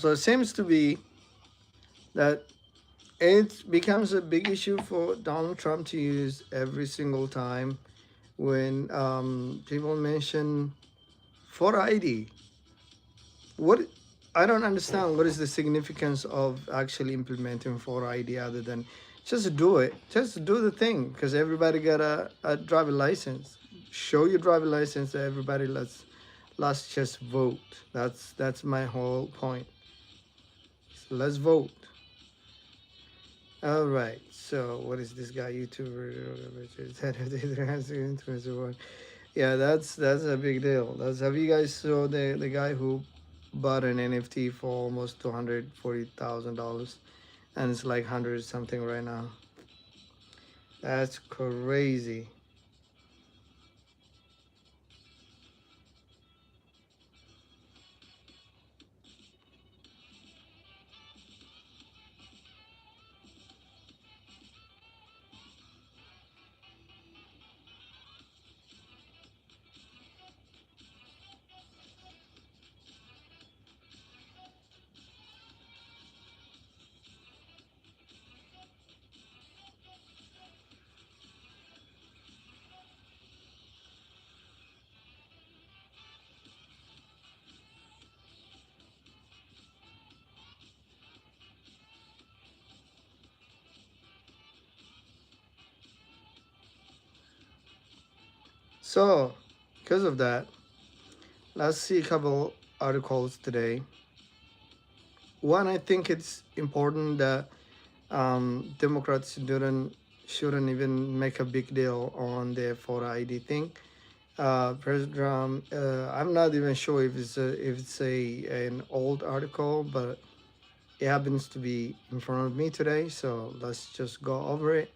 So it seems to be that it becomes a big issue for Donald Trump to use every single time when people mention photo ID. What I don't understand, what is the significance of actually implementing photo ID other than just do it, just do the thing, because everybody got a driver license. Show your driver license to everybody. Let's just vote. That's my whole point. So let's vote. All right. So what is this guy YouTuber? Yeah, that's a big deal. That's Have you guys saw the guy who bought an NFT for almost $240,000, and it's like hundred something right now. That's crazy. So because of that, let's see a couple articles today. One, I think it's important that Democrats shouldn't even make a big deal on their photo ID thing. President Trump, I'm not even sure if it's a an old article, but it happens to be in front of me today. So let's just go over it.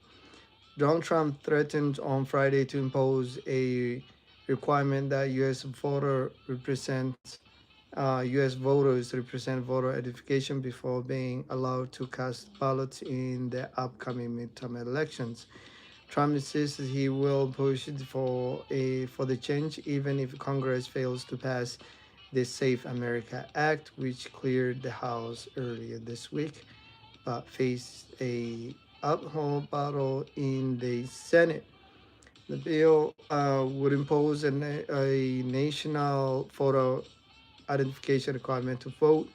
Donald Trump threatened on Friday to impose a requirement that U.S. voters represent voter identification before being allowed to cast ballots in the upcoming midterm elections. Trump insists he will push for the change even if Congress fails to pass the Safe America Act, which cleared the House earlier this week, but faced a uphill battle in the Senate. The bill would impose a national photo identification requirement to vote,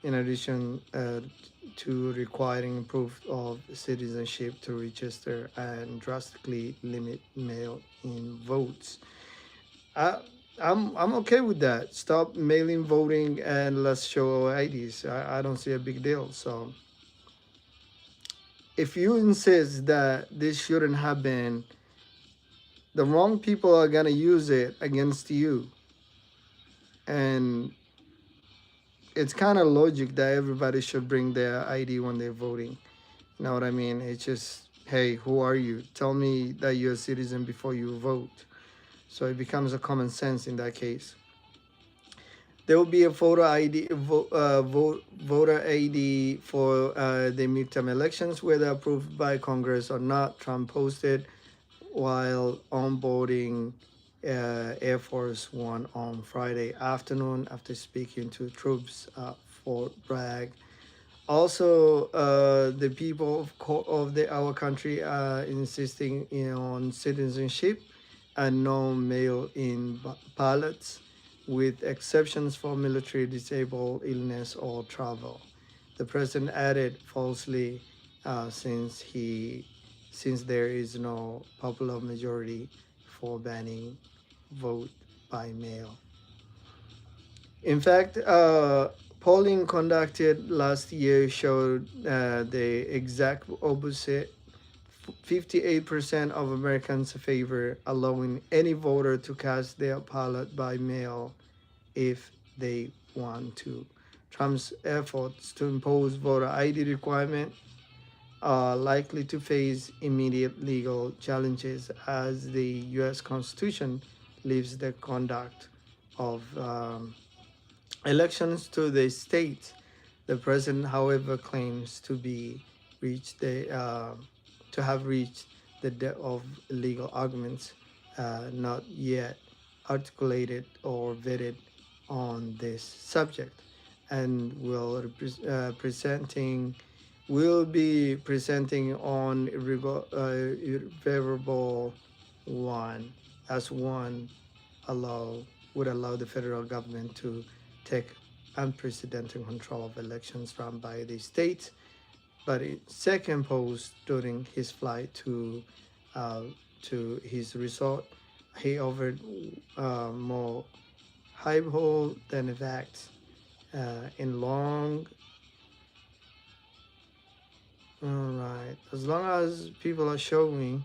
in addition to requiring proof of citizenship to register, and drastically limit mail-in votes. I, I'm okay with that. Stop mail-in voting and let's show our IDs. I don't see a big deal. So if you insist that this shouldn't happen, the wrong people are gonna use it against you, and it's kind of logic that everybody should bring their ID when they're voting. You know what I mean? It's just, hey, who are you? Tell me that you're a citizen before you vote. So it becomes a common sense in that case. There will be a voter ID for the midterm elections, whether approved by Congress or not. Trump posted while onboarding Air Force One on Friday afternoon after speaking to troops at Fort Bragg. Also, the people of our country are insisting on citizenship and no mail-in ballots, with exceptions for military, disabled, illness, or travel. The president added falsely, uh, since he since there is no popular majority for banning vote by mail. In fact, polling conducted last year showed the exact opposite. 58% of Americans favor allowing any voter to cast their ballot by mail if they want to. Trump's efforts to impose voter ID requirement are likely to face immediate legal challenges as the U.S. Constitution leaves the conduct of elections to the states. The president, however, claims to have reached the depth of legal arguments not yet articulated or vetted on this subject. and will be presenting on irreversible one as one allow would allow the federal government to take unprecedented control of elections run by the states. But in second post during his flight uh, to his resort, he offered more hyperbole than facts in long. All right, as long as people are showing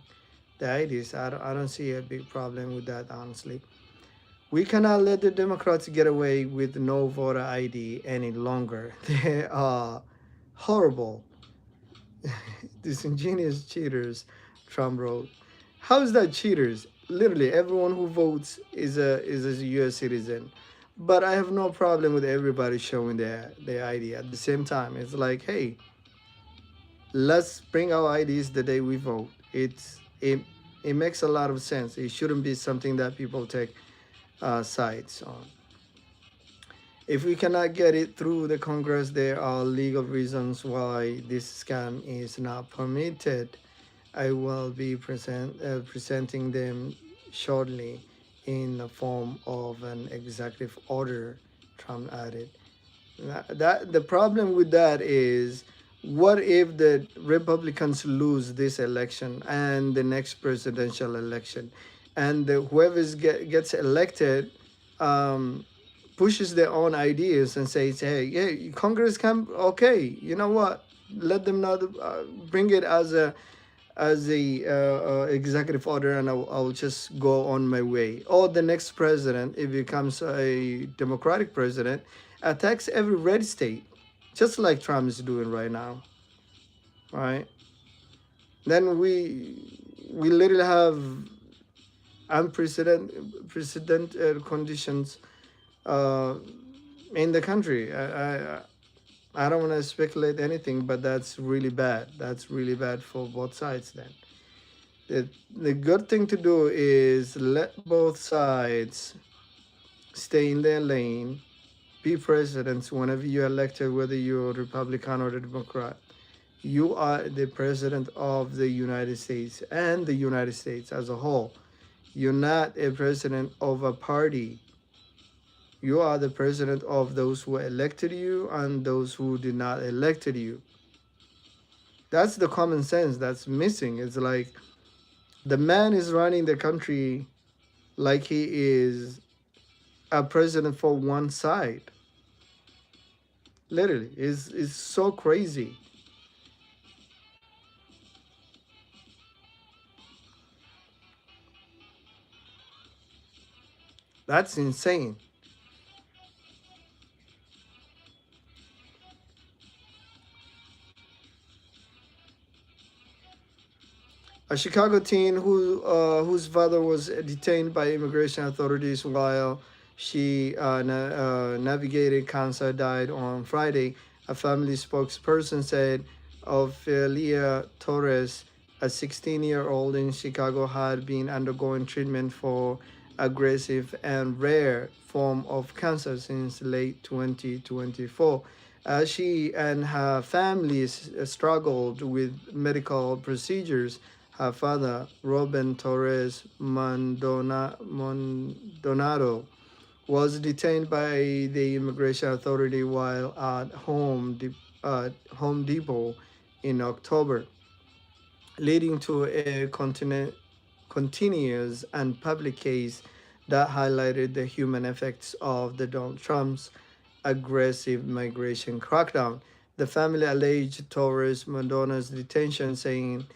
the IDs, I don't see a big problem with that, honestly. We cannot let the Democrats get away with no voter ID any longer. They are horrible, disingenuous cheaters, Trump wrote. How is that cheaters? Literally, everyone who votes is a U.S. citizen. But I have no problem with everybody showing their ID at the same time. It's like, hey, let's bring our IDs the day we vote. It makes a lot of sense. It shouldn't be something that people take sides on. If we cannot get it through the Congress, there are legal reasons why this scam is not permitted. I will be presenting them shortly in the form of an executive order, Trump added. That the problem with that is, what if the Republicans lose this election and the next presidential election, and whoever gets elected um, pushes their own ideas and says, "Hey, yeah, Congress can okay, you know what? Let them not bring it as a executive order, and I'll just go on my way." Or the next president, if he becomes a Democratic president, attacks every red state, just like Trump is doing right now, right? Then we literally have unprecedented conditions uh, in the country. I don't want to speculate anything, but that's really bad. That's really bad for both sides. Then the good thing to do is let both sides stay in their lane, be presidents whenever you're elected, whether you're a Republican or a Democrat. You are the president of the United States and the United States as a whole. You're not a president of a party. You are the president of those who elected you and those who did not elected you. That's the common sense that's missing. It's like the man is running the country like he is a president for one side. Literally, it's so crazy. That's insane. A Chicago teen whose father was detained by immigration authorities while she navigated cancer died on Friday. A family spokesperson said Ophelia Torres, a 16-year-old in Chicago, had been undergoing treatment for aggressive and rare form of cancer since late 2024. As she and her family struggled with medical procedures, her father, Robin Torres Mondonado, was detained by the immigration authority while at Home Depot in October, leading to a continuous and public case that highlighted the human effects of the Donald Trump's aggressive migration crackdown. The family alleged Torres Mondona's detention, saying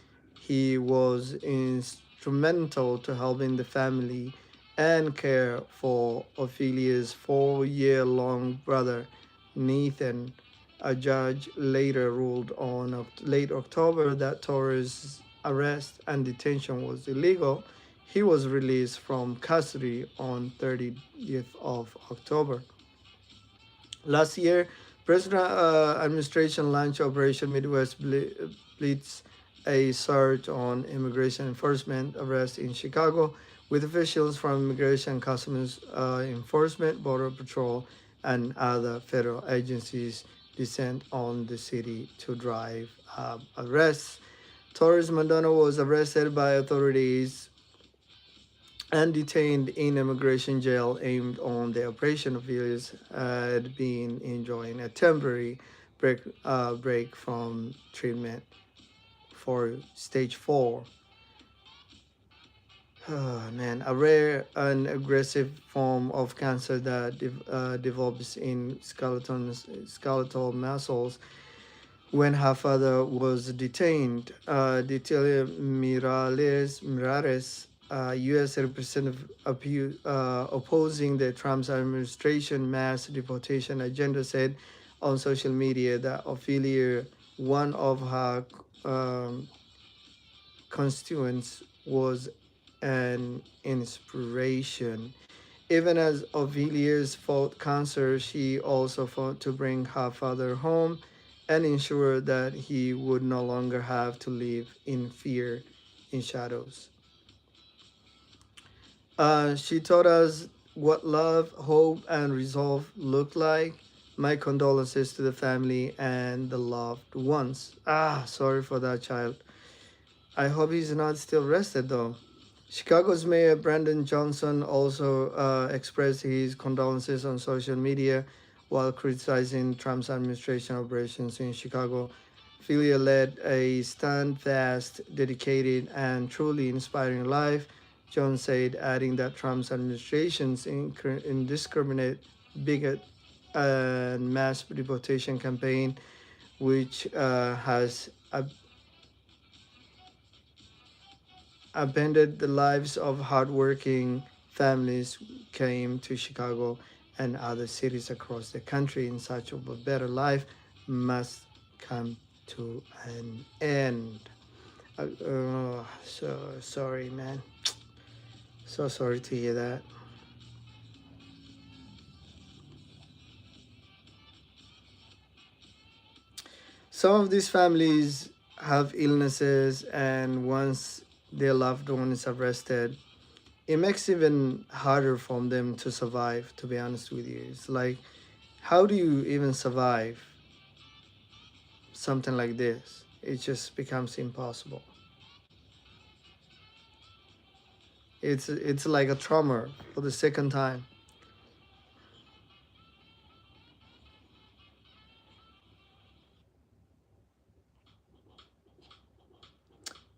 he was instrumental to helping the family and care for Ophelia's 4-year-long brother, Nathan. A judge later ruled on late October that Torres' arrest and detention was illegal. He was released from custody on 30th of October. Last year, President administration launched Operation Midwest Blitz, a surge on immigration enforcement arrests in Chicago, with officials from Immigration Customs Enforcement, Border Patrol, and other federal agencies descend on the city to drive arrests. Torres Maldonado was arrested by authorities and detained in immigration jail aimed on the operation of Villiers had been enjoying a temporary break from treatment for stage 4. Oh, man, a rare and aggressive form of cancer that develops in skeletal muscles. When her father was detained, Detalia Mirares, U.S. representative opposing the Trump's administration mass deportation agenda, said on social media that Ophelia, one of her um, constituents, was an inspiration. Even as Ophelia's fought cancer, she also fought to bring her father home and ensure that he would no longer have to live in fear in shadows. She taught us what love, hope, and resolve look like. My condolences to the family and the loved ones. Sorry for that child. I hope he's not still arrested though. Chicago's Mayor Brandon Johnson also expressed his condolences on social media while criticizing Trump's administration operations in Chicago. Philia led a steadfast, dedicated, and truly inspiring life, Jones said, adding that Trump's administration's indiscriminate, bigot, and mass deportation campaign, which has upended the lives of hardworking families, came to Chicago and other cities across the country in search of a better life, must come to an end. So sorry, man. So sorry to hear that. Some of these families have illnesses, and once their loved one is arrested, it makes it even harder for them to survive, to be honest with you. It's like, how do you even survive something like this? It just becomes impossible. It's like a trauma for the second time.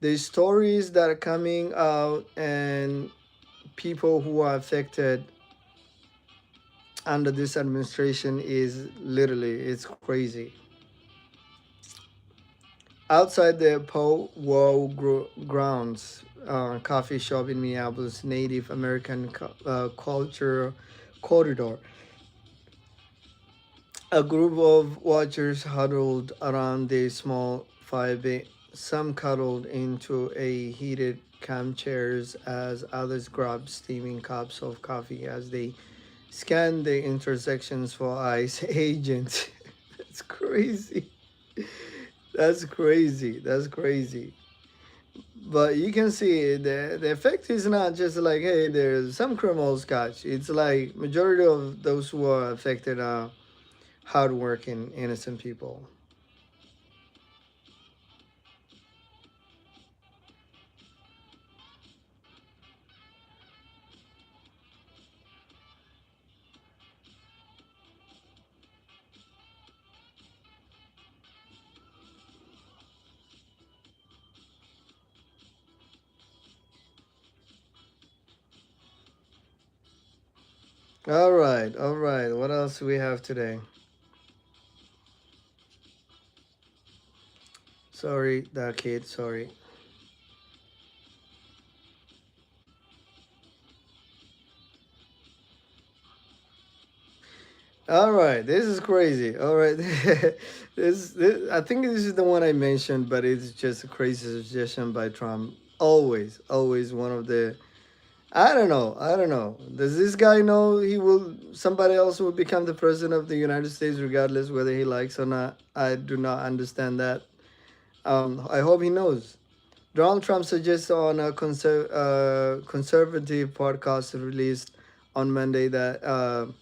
The stories that are coming out and people who are affected under this administration is literally, it's crazy. Outside the grounds, coffee shop in Minneapolis, Native American culture corridor, a group of watchers huddled around a small fire pit. Some cuddled into a heated camp chairs as others grabbed steaming cups of coffee as they scanned the intersections for ICE agents. That's crazy. That's crazy. That's crazy. But you can see the effect is not just like, hey, there's some criminals catch. It's like majority of those who are affected are hardworking, innocent people. All right, all right. What else do we have today? Sorry, that kid. Sorry. All right, this is crazy. All right, this I think this is the one I mentioned, but it's just a crazy suggestion by Trump. Always one of the. I don't know. I don't know. Does this guy know he will? Somebody else will become the president of the United States, regardless whether he likes or not. I do not understand that. I hope he knows. Donald Trump suggests on a conservative podcast released on Monday that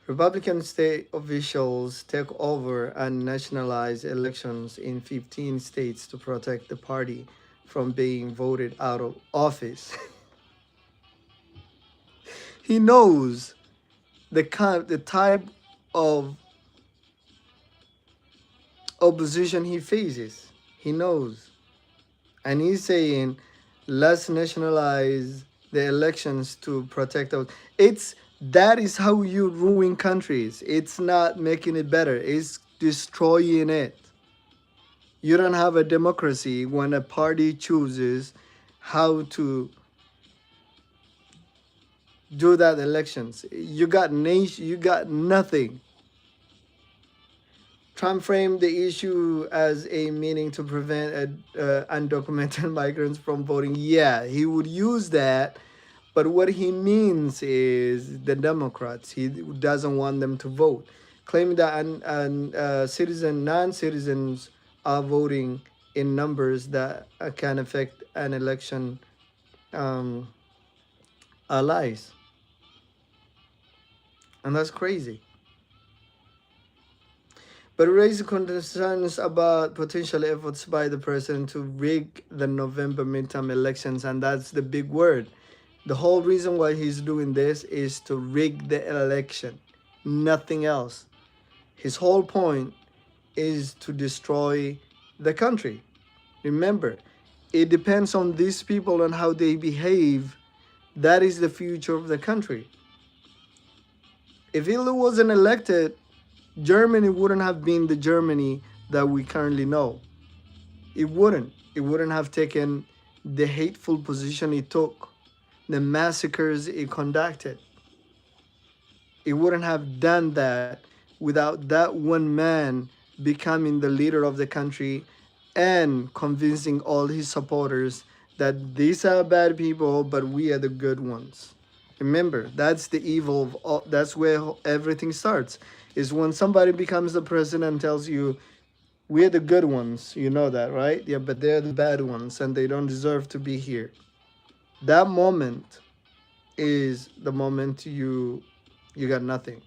Republican state officials take over and nationalize elections in 15 states to protect the party from being voted out of office. He knows the type of opposition he faces. He knows. And he's saying, let's nationalize the elections to protect us. It's that is how you ruin countries. It's not making it better. It's destroying it. You don't have a democracy when a party chooses how to do that elections. You got nation. You got nothing. Trump framed the issue as a meaning to prevent undocumented migrants from voting. Yeah, he would use that, but what he means is the Democrats. He doesn't want them to vote, claiming that non-citizens are voting in numbers that can affect an election. Um, are lies, and that's crazy. But raised concerns about potential efforts by the president to rig the November midterm elections, and that's the big word. The whole reason why he's doing this is to rig the election, nothing else. His whole point is to destroy the country. Remember, it depends on these people and how they behave. That is the future of the country. If Hitler wasn't elected, Germany wouldn't have been the Germany that we currently know. It wouldn't. It wouldn't have taken the hateful position it took, the massacres it conducted. It wouldn't have done that without that one man becoming the leader of the country and convincing all his supporters that these are bad people, but we are the good ones. Remember, that's the evil of all, that's where everything starts. Is when somebody becomes the president and tells you, we're the good ones. You know that, right? Yeah, but they're the bad ones and they don't deserve to be here. That moment is the moment you got nothing.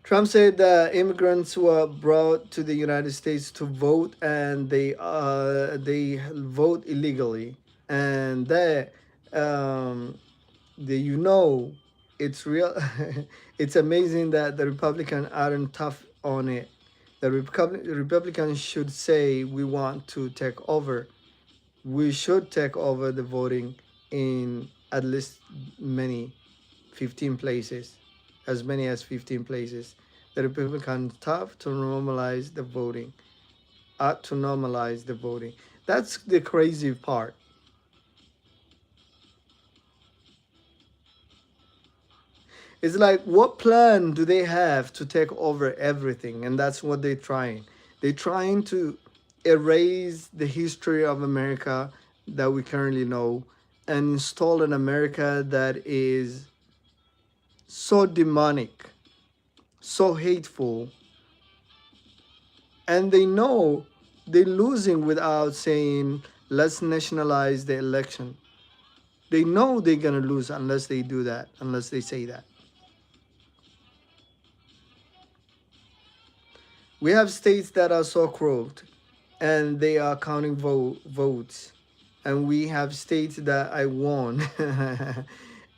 Trump said that immigrants were brought to the United States to vote, and they vote illegally, and that you know it's real. It's amazing that the Republicans aren't tough on it. The Republicans should say we want to take over. We should take over the voting in at least many 15 places, as many as 15 places. The Republicans tough to normalize the voting, to normalize the voting. That's the crazy part. It's like, what plan do they have to take over everything? And that's what they're trying. They're trying to erase the history of America that we currently know and install an America that is so demonic, so hateful, and they know they're losing without saying, let's nationalize the election. They know they're going to lose unless they do that, unless they say that. We have states that are so corrupt and they are counting votes. And we have states that I won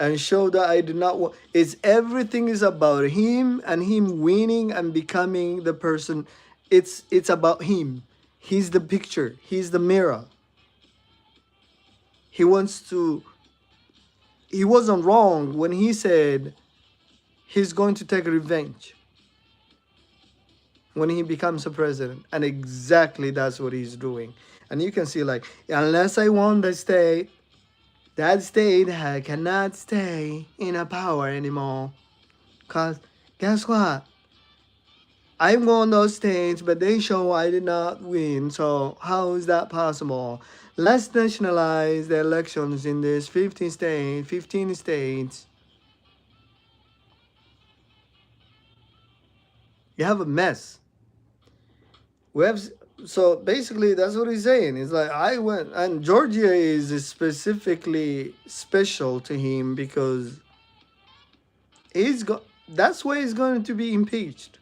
and show that I did not want. It's everything is about him and him winning and becoming the person. It's about him. He's the picture. He's the mirror. He wants to. He wasn't wrong when he said he's going to take revenge when he becomes a president, and exactly that's what he's doing. And you can see, like, unless I won the state, that state cannot stay in a power anymore. Cause guess what? I won those states, but they show I did not win. So how is that possible? Let's nationalize the elections in this 15 states. You have a mess. We have So basically, that's what he's saying. It's like I went, and Georgia is specifically special to him because That's why he's going to be impeached.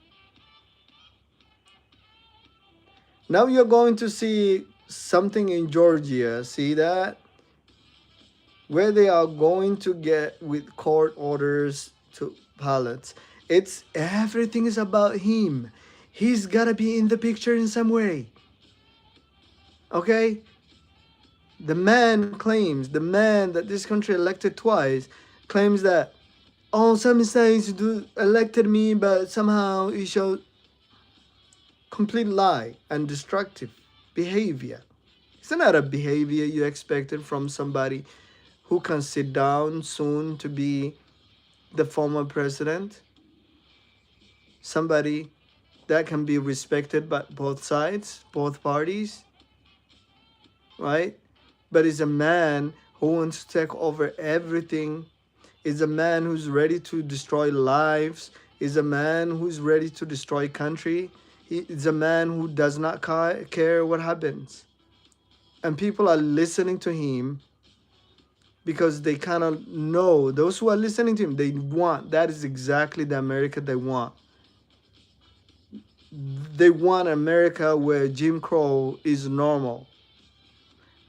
Now you're going to see something in Georgia. See that, where they are going to get with court orders to ballots. It's everything is about him. He's gotta be in the picture in some way. Okay? The man that this country elected twice, claims that, oh, some states do elected me, but somehow he showed complete lie and destructive behavior. It's not a behavior you expected from somebody who can sit down soon to be the former president. Somebody that can be respected by both sides, both parties, right? But is a man who wants to take over everything, is a man who's ready to destroy lives, is a man who's ready to destroy country. He is a man who does not care what happens. And people are listening to him because they kind of know, those who are listening to him, they want, that is exactly the America they want. They want America where Jim Crow is normal.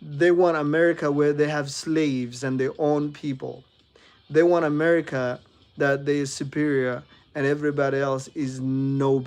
They want America where they have slaves and they own people. They want America that they are superior and everybody else is nobody.